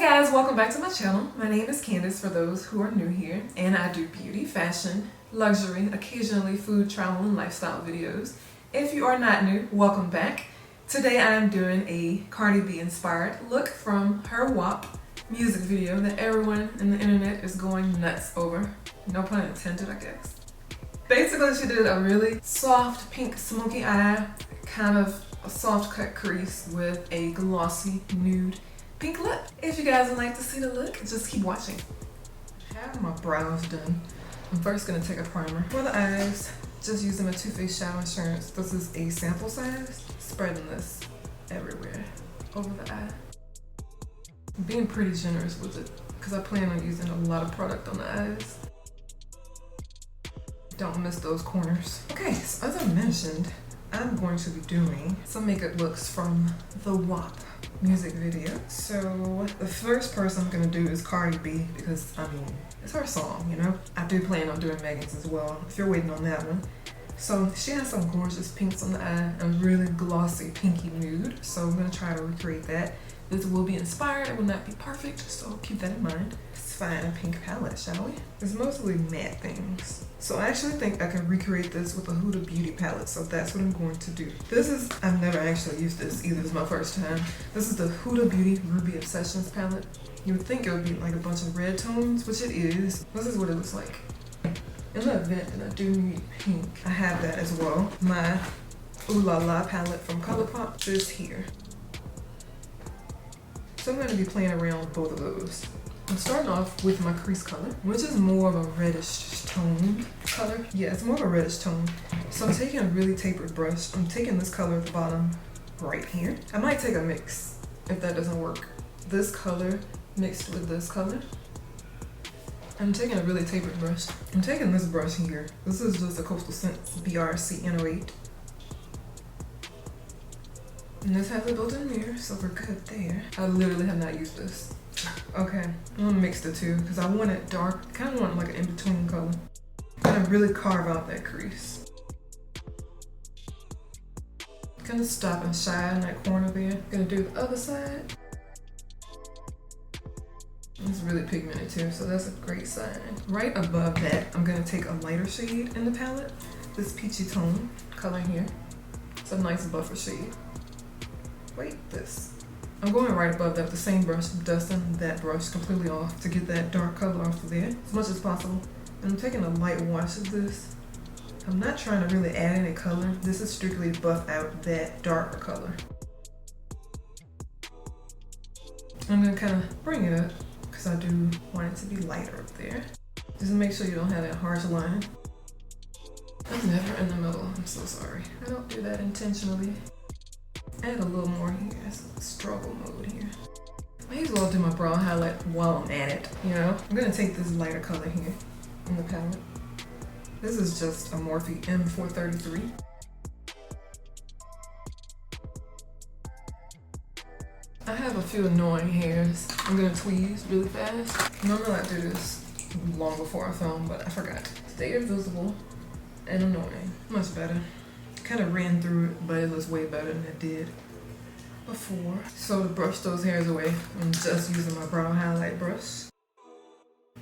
Hey guys, welcome back to my channel. My name is Candace for those who are new here, and I do beauty, fashion, luxury, occasionally food, travel, and lifestyle videos. If you are not new, welcome back. Today I am doing a Cardi B inspired look from her WAP music video that everyone in the internet is going nuts over. No pun intended, I guess. Basically, she did a really soft pink smoky eye, kind of a soft cut crease with a glossy nude pink lip. If you guys would like to see the look, just keep watching. I have my brows done. I'm first gonna take a primer. For the eyes, just using my Too Faced Shadow Insurance. This is a sample size. Spreading this everywhere over the eye. Being pretty generous with it because I plan on using a lot of product on the eyes. Don't miss those corners. Okay, so as I mentioned, I'm going to be doing some makeup looks from the WAP music video. So the first person I'm gonna do is Cardi B because I mean it's her song, you know. I do plan on doing Megan's as well if you're waiting on that one. So she has some gorgeous pinks on the eye and really glossy pinky nude. So I'm gonna try to recreate that. This will be inspired, it will not be perfect, so keep that in mind. Let's find a pink palette, shall we? It's mostly matte things. So I actually think I can recreate this with a Huda Beauty palette, so that's what I'm going to do. I've never actually used this either, it's my first time. This is the Huda Beauty Ruby Obsessions palette. You would think it would be like a bunch of red tones, which it is. This is what it looks like. In the event that I do need pink, I have that as well. My Ooh La La palette from ColourPop is here. So I'm going to be playing around with both of those. I'm starting off with my crease color, which is more of a reddish tone color. Yeah, it's more of a reddish tone. So I'm taking a really tapered brush. I'm taking this color at the bottom right here. I might take a mix if that doesn't work. This color mixed with this color. I'm taking a really tapered brush. I'm taking this brush here. This is just a Coastal Scents BRC N08. And this has a built-in mirror, so we're good there. I literally have not used this. Okay, I'm gonna mix the two because I want it dark. I kind of want like an in-between color. I'm gonna really carve out that crease. Gonna stop and shine that corner there. Gonna do the other side. It's really pigmented too, so that's a great sign. Right above that, I'm gonna take a lighter shade in the palette. This peachy tone color here. It's a nice buffer shade. Wait, this. I'm going right above that with the same brush, dusting that brush completely off to get that dark color off of there as much as possible. And I'm taking a light wash of this. I'm not trying to really add any color. This is strictly buff out that darker color. I'm gonna kind of bring it up because I do want it to be lighter up there. Just make sure you don't have that harsh line. I'm never in the middle, I'm so sorry. I don't do that intentionally. Add a little more here, it's struggle mode here. I may as well do my brow highlight while I'm at it, you know? I'm gonna take this lighter color here in the palette. This is just a Morphe M433. I have a few annoying hairs. I'm gonna tweeze really fast. Normally I do this long before I film, but I forgot. Stay invisible and annoying. Much better. Kind of ran through it, but it looks way better than it did before. So to brush those hairs away, I'm just using my brow highlight brush.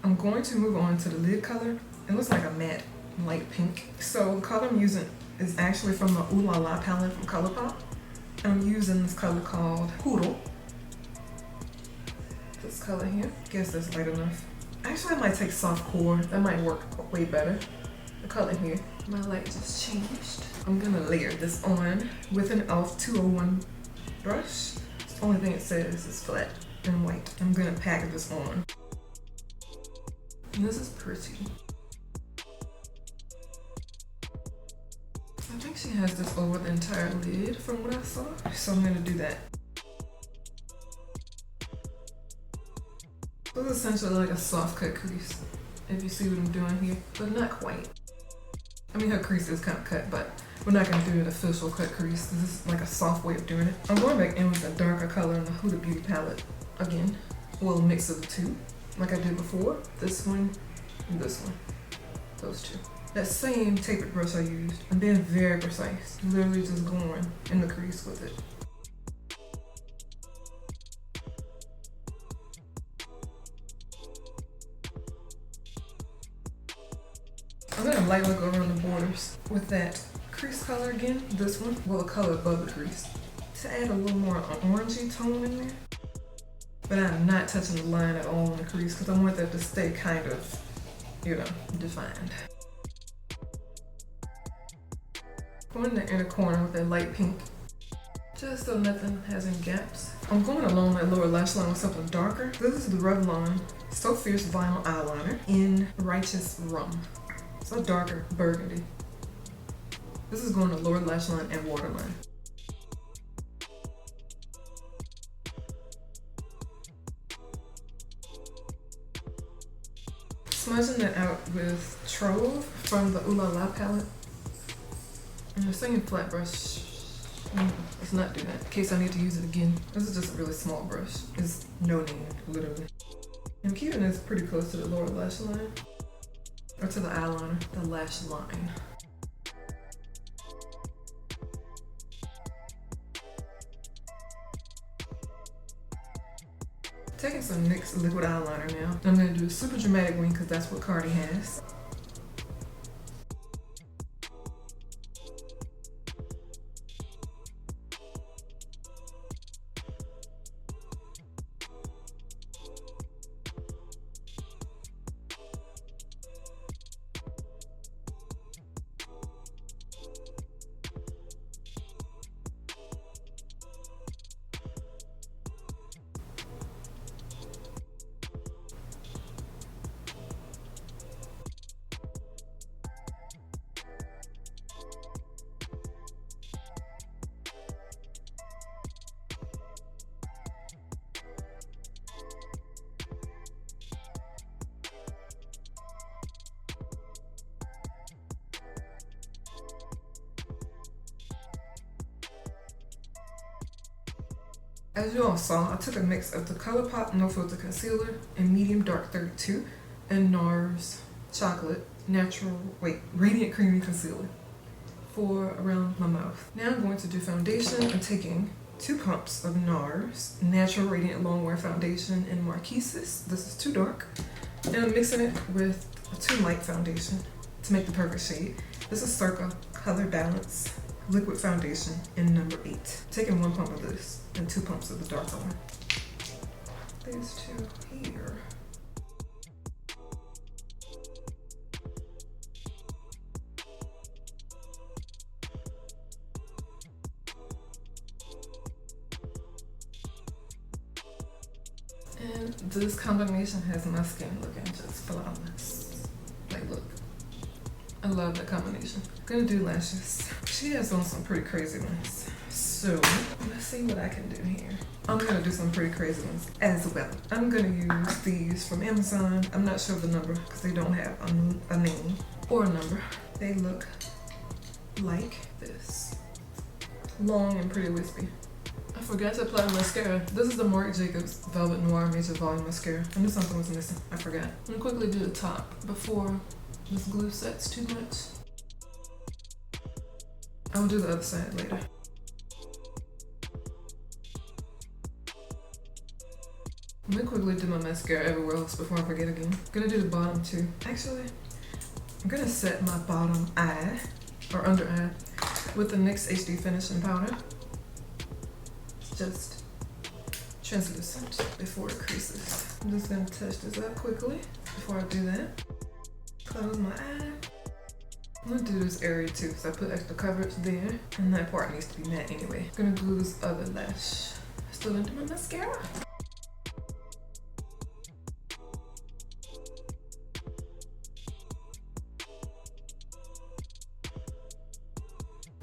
I'm going to move on to the lid color. It looks like a matte light pink. So the color I'm using is actually from the Ooh La La palette from ColourPop. I'm using this color called Huda. This color here. Guess that's light enough. Actually, I might take soft core. That might work way better. The color here. My light just changed. I'm gonna layer this on with an e.l.f. 201 brush. The only thing it says is flat and white. I'm gonna pack this on. And this is pretty. I think she has this over the entire lid from what I saw. So I'm gonna do that. This is essentially like a soft cut crease, if you see what I'm doing here, but not quite. I mean, her crease is kind of cut, but we're not going to do an official cut crease. This is like a soft way of doing it. I'm going back in with a darker color in the Huda Beauty palette again. A little mix of the two, like I did before. This one and this one. Those two. That same tapered brush I used. I'm being very precise. Literally just going in the crease with it. I'm gonna lightly go around the borders with that crease color again. This one, well, the color above the crease, to add a little more orangey tone in there. But I'm not touching the line at all on the crease because I want that to stay kind of, you know, defined. Go in the inner corner with that light pink, just so nothing has any gaps. I'm going along that lower lash line with something darker. This is the Revlon So Fierce Vinyl Eyeliner in Righteous Rum. It's a darker burgundy. This is going to lower lash line and waterline. Smudging that out with Trove from the Ooh La La palette. And the same flat brush, let's not do that in case I need to use it again. This is just a really small brush. It's no name, literally. I'm keeping this pretty close to the lower lash line, or to the eyeliner, the lash line. Taking some NYX liquid eyeliner now. I'm gonna do a super dramatic wing because that's what Cardi has. As you all saw, I took a mix of the ColourPop No Filter Concealer in Medium Dark 32 and Nars Chocolate Radiant Creamy Concealer for around my mouth. Now I'm going to do foundation. I'm taking 2 pumps of Nars Natural Radiant Longwear Foundation in Marquises. This is too dark. And I'm mixing it with a too light foundation to make the perfect shade. This is Circa Color Balance Liquid Foundation in number 8. Taking 1 pump of this and 2 pumps of the darker one. These 2 here. And this combination has my skin looking just flawless. Like, look. I love that combination. Gonna do lashes. She has on some pretty crazy ones. So, let's see what I can do here. I'm gonna do some pretty crazy ones as well. I'm gonna use these from Amazon. I'm not sure of the number because they don't have a name or a number. They look like this. Long and pretty wispy. I forgot to apply mascara. This is the Marc Jacobs Velvet Noir Major Volume Mascara. I knew something was missing. I forgot. I'm gonna quickly do the top before this glue sets too much. I'll do the other side later. I'm gonna quickly do my mascara everywhere else before I forget again. I'm gonna do the bottom too. Actually, I'm gonna set my bottom eye, or under eye, with the NYX HD Finishing Powder. Just translucent before it creases. I'm just gonna touch this up quickly before I do that. Close my eye. I'm gonna do this area too because I put extra coverage there and that part needs to be matte anyway. I'm gonna glue this other lash still into my mascara.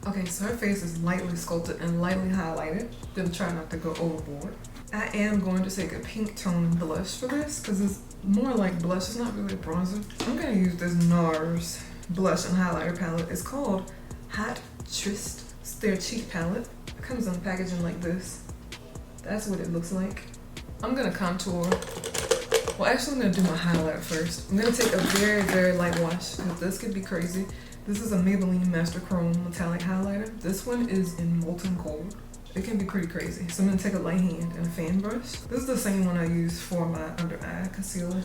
Okay, so her face is lightly sculpted and lightly highlighted. Gonna try not to go overboard. I am going to take a pink tone blush for this because it's more like blush. It's not really a bronzer. I'm gonna use this Nars blush and highlighter palette. It's called Hot Tryst. It's their cheek palette. It comes in packaging like this. That's what it looks like. I'm gonna contour. Well, actually I'm gonna do my highlight first. I'm gonna take a very, very light wash because this could be crazy. This is a Maybelline Master Chrome Metallic Highlighter. This one is in Molten Gold. It can be pretty crazy. So I'm gonna take a light hand and a fan brush. This is the same one I use for my under eye concealer.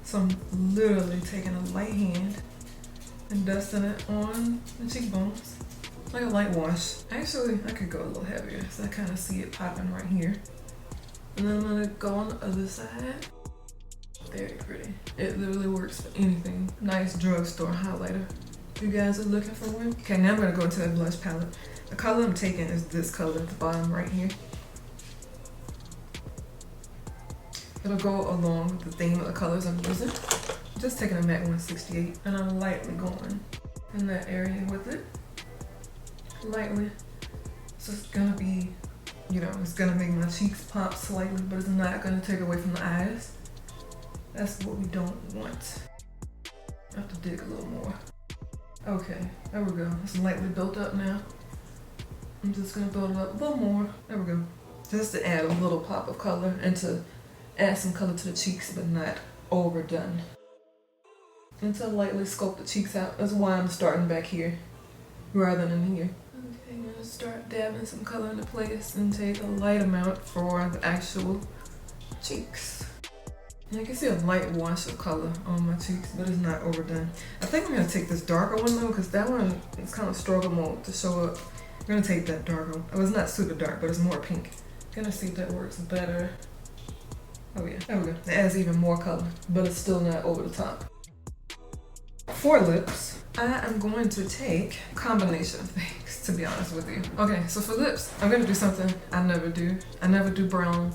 So I'm literally taking a light hand and dusting it on the cheekbones. Like a light wash. Actually, I could go a little heavier, so I kind of see it popping right here. And then I'm gonna go on the other side. Very pretty. It literally works for anything. Nice drugstore highlighter. If you guys are looking for one. Okay, now I'm gonna go into the blush palette. The color I'm taking is this color at the bottom right here. It'll go along with the theme of the colors I'm using. I'm just taking a MAC 168 and I'm lightly going in that area with it. Lightly. So it's gonna be, you know, it's gonna make my cheeks pop slightly, but it's not gonna take away from the eyes. That's what we don't want. I have to dig a little more. Okay, there we go. It's lightly built up now. I'm just gonna build it up a little more. There we go. Just to add a little pop of color and to add some color to the cheeks, but not overdone. And to lightly sculpt the cheeks out. That's why I'm starting back here rather than here. Okay, I'm gonna start dabbing some color into place and take a light amount for the actual cheeks. And I can see a light wash of color on my cheeks, but it's not overdone. I think I'm gonna take this darker one though, because that one is kind of struggle mode to show up. I'm gonna take that darker one. Oh, it's not super dark, but it's more pink. Gonna see if that works better. Oh yeah, there we go. It adds even more color, but it's still not over the top. For lips, I am going to take a combination of things, to be honest with you. Okay, so for lips, I'm gonna do something I never do. I never do brown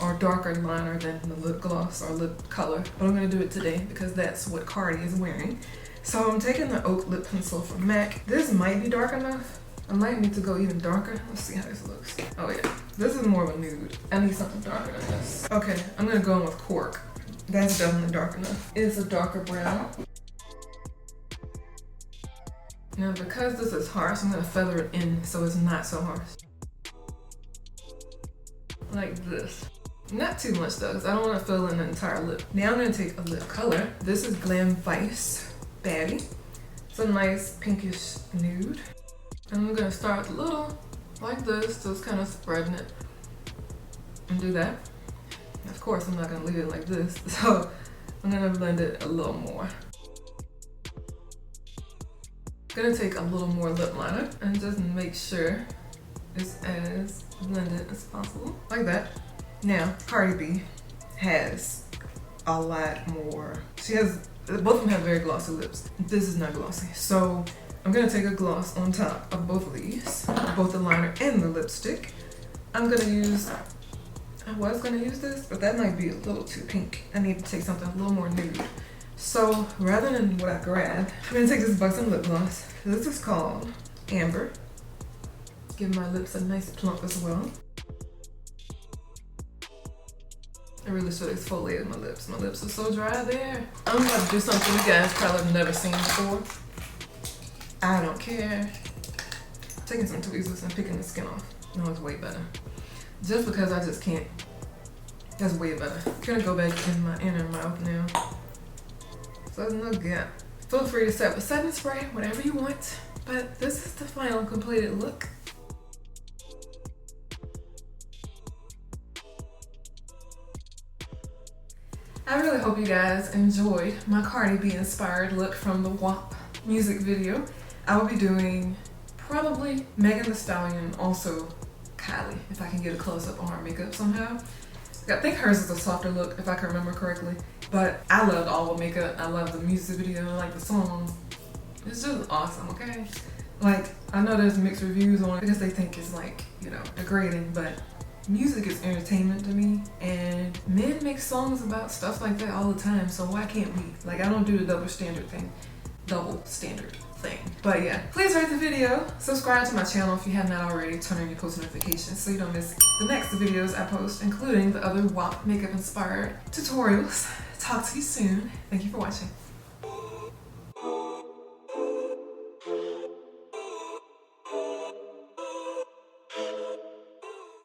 or darker liner than the lip gloss or lip color, but I'm gonna do it today because that's what Cardi is wearing. So I'm taking the Oak Lip Pencil from MAC. This might be dark enough. I might need to go even darker. Let's see how this looks. Oh yeah, this is more of a nude. I need something darker than this. Okay, I'm gonna go in with Cork. That's definitely dark enough. It's a darker brown. Now because this is harsh, I'm gonna feather it in so it's not so harsh. Like this. Not too much though, because I don't want to fill in the entire lip. Now I'm gonna take a lip color. This is Glam Vice Baddie. It's a nice pinkish nude. And I'm gonna start a little like this, just kind of spreading it. And do that. Of course, I'm not gonna leave it like this, so I'm gonna blend it a little more. Gonna take a little more lip liner and just make sure it's as blended as possible. Like that. Now, Cardi B has a lot more. She has, both of them have very glossy lips. This is not glossy. So I'm gonna take a gloss on top of both of these, both the liner and the lipstick. I'm gonna use, I was gonna use this, but that might be a little too pink. I need to take something a little more nude. So rather than what I grabbed, I'm gonna take this Buxom lip gloss. This is called Amber. Give my lips a nice plump as well. I really should exfoliate my lips. My lips are so dry there. I'm about to do something you guys probably have never seen before. I don't care. Taking some tweezers and picking the skin off. No, it's way better. Just because I just can't. That's way better. I'm gonna go back in my inner mouth now. So there's no gap. Feel free to set with setting spray, whatever you want. But this is the final completed look. I really hope you guys enjoyed my Cardi B inspired look from the WAP music video. I will be doing probably Megan Thee Stallion, also Kylie, if I can get a close up on her makeup somehow. I think hers is a softer look, if I can remember correctly. But I loved all the makeup. I love the music video. I like the song. It's just awesome, okay? Like, I know there's mixed reviews on it because they think it's like, you know, degrading, but music is entertainment to me, and men make songs about stuff like that all the time, so why can't we? Like, I don't do the double standard thing. But yeah, please rate the video, subscribe to my channel if you have not already, turn on your post notifications so you don't miss the next videos I post, including the other WAP makeup inspired tutorials. Talk to you soon. Thank you for watching.